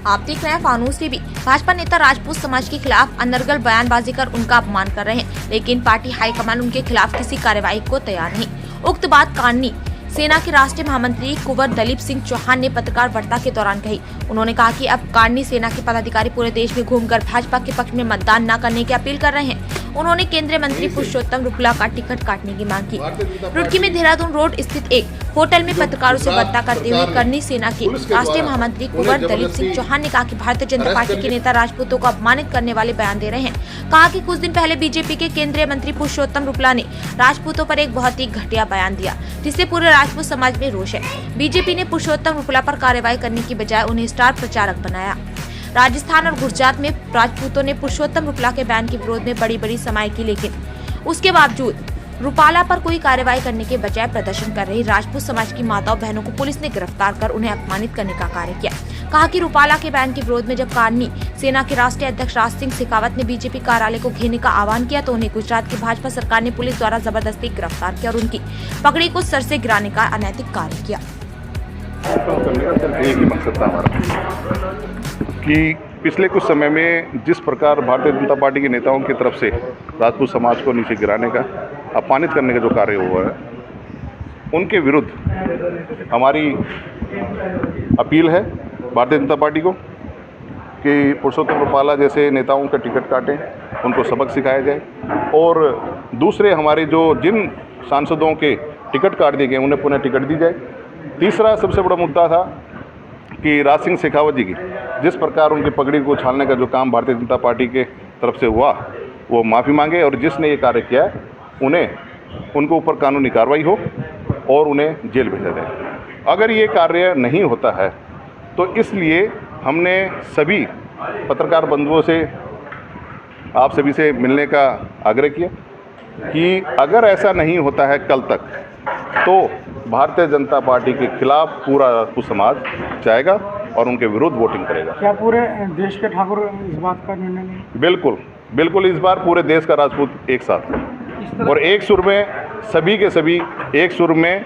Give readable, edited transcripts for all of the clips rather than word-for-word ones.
आप देख रहे हैं फानूस टीवी। भाजपा नेता राजपूत समाज के खिलाफ अनर्गल बयानबाजी कर उनका अपमान कर रहे हैं, लेकिन पार्टी हाईकमान उनके खिलाफ किसी कार्रवाई को तैयार नहीं। उक्त बात काननी सेना के राष्ट्रीय महामंत्री कुंवर दलीप सिंह चौहान ने पत्रकार वार्ता के दौरान कही। उन्होंने कहा कि अब काननी सेना के पदाधिकारी पूरे देश में घूमकर भाजपा के पक्ष में मतदान न करने की अपील कर रहे हैं। उन्होंने केंद्रीय मंत्री पुरुषोत्तम रुपाला का टिकट काटने की मांग की। रुड़की में देहरादून रोड स्थित एक होटल में पत्रकारों से वार्ता करते हुए करनी सेना के राष्ट्रीय महामंत्री कुंवर दलीप सिंह चौहान ने कहा कि भारतीय जनता पार्टी के नेता राजपूतों को अपमानित करने वाले बयान दे रहे हैं। कहा कि कुछ दिन पहले बीजेपी के केंद्रीय मंत्री पुरुषोत्तम रुपाला ने राजपूतों पर एक बहुत ही घटिया बयान दिया, जिससे पूरे राजपूत समाज में रोष है। बीजेपी ने पुरुषोत्तम रुपाला पर कार्रवाई करने की बजाय उन्हें स्टार प्रचारक बनाया। राजस्थान और गुजरात में राजपूतों ने पुरुषोत्तम रुपाला के बयान के विरोध में बड़ी बड़ी समाएं की, लेकिन उसके बावजूद रुपाला पर कोई कार्रवाई करने के बजाय प्रदर्शन कर रही राजपूत समाज की माताओं बहनों को पुलिस ने गिरफ्तार कर उन्हें अपमानित करने का कार्य किया। कहा कि रुपाला के बयान के विरोध में जब काननी सेना के राष्ट्रीय अध्यक्ष राज सिंह शेखावत ने बीजेपी कार्यालय को घेरने का आह्वान किया, तो उन्हें गुजरात की भाजपा सरकार ने पुलिस द्वारा जबरदस्ती गिरफ्तार किया और उनकी पगड़ी को सर से गिराने का अनैतिक कार्य किया। कि पिछले कुछ समय में जिस प्रकार भारतीय जनता पार्टी के नेताओं की तरफ से राजपूत समाज को नीचे गिराने का, अपमानित करने का जो कार्य हुआ है, उनके विरुद्ध हमारी अपील है भारतीय जनता पार्टी को कि पुरुषोत्तम रुपाला जैसे नेताओं का टिकट काटें, उनको सबक सिखाया जाए और दूसरे हमारे जो जिन सांसदों के टिकट काट दिए गए उन्हें पुनः टिकट दी जाए। तीसरा सबसे बड़ा मुद्दा था कि राज सिंह शेखावत जी की जिस प्रकार उनकी पगड़ी को उछालने का जो काम भारतीय जनता पार्टी के तरफ से हुआ, वो माफ़ी मांगे और जिसने ये कार्य किया है उनके ऊपर कानूनी कार्रवाई हो और उन्हें जेल भेजा जाए। अगर ये कार्य नहीं होता है तो इसलिए हमने सभी पत्रकार बंधुओं से, आप सभी से मिलने का आग्रह किया कि अगर ऐसा नहीं होता है कल तक, तो भारतीय जनता पार्टी के खिलाफ पूरा राजपूत समाज जाएगा और उनके विरुद्ध वोटिंग करेगा। क्या पूरे देश के ठाकुर इस बात का निर्णय लेंगे? बिल्कुल बिल्कुल, इस बार पूरे देश का राजपूत एक साथ है और एक सुर में सभी के सभी, एक सुर में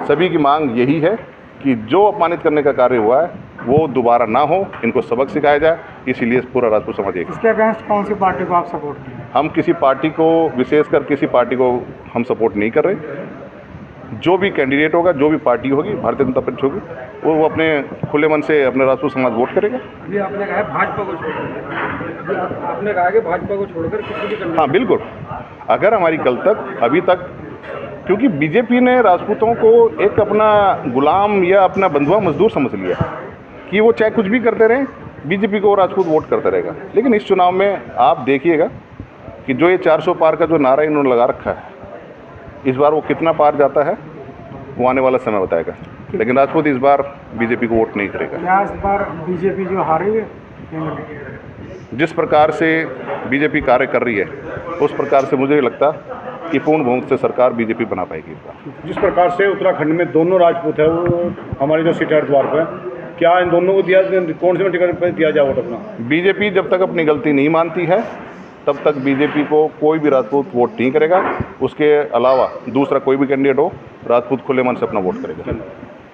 सभी की मांग यही है कि जो अपमानित करने का कार्य हुआ है वो दोबारा ना हो, इनको सबक सिखाया जाए। इसीलिए पूरा राजपूत समाज एक। इसके अगेंस्ट कौन सी पार्टी को आप सपोर्ट करें? हम किसी पार्टी को, विशेषकर किसी पार्टी को हम सपोर्ट नहीं कर रहे। जो भी कैंडिडेट होगा, जो भी पार्टी होगी, भारतीय जनता पार्टी होगी, वो अपने खुले मन से अपने राजपूत समाज वोट करेगा। अभी आपने कहा भाजपा को छोड़कर, आपने कहा कि भाजपा को छोड़कर किसी भी करना। हाँ बिल्कुल, अगर हमारी कल तक, अभी तक, क्योंकि बीजेपी ने राजपूतों को एक अपना गुलाम या अपना बंधुआ मजदूर समझ लिया कि वो चाहे कुछ भी करते रहें, बीजेपी को राजपूत वोट करते रहेगा। लेकिन इस चुनाव में आप देखिएगा कि जो ये 400 पार का जो नारा इन्होंने लगा रखा है, इस बार वो कितना पार जाता है वो आने वाला समय बताएगा। लेकिन राजपूत इस बार बीजेपी को वोट नहीं करेगा। क्या इस बार बीजेपी जो हारी है, जिस प्रकार से बीजेपी कार्य कर रही है उस प्रकार से मुझे लगता कि पूर्ण बहुमत से सरकार बीजेपी बना पाएगी इस बार। जिस प्रकार से उत्तराखंड में दोनों राजपूत है, वो हमारे जो सीटें द्वार पर, क्या इन दोनों को दिया, कौन से टिकट पर दिया जाए वोट अपना? बीजेपी जब तक अपनी गलती नहीं मानती है तब तक बीजेपी को कोई भी राजपूत वोट नहीं करेगा। उसके अलावा दूसरा कोई भी कैंडिडेट हो, राजपूत खुले मन से अपना वोट करेगा।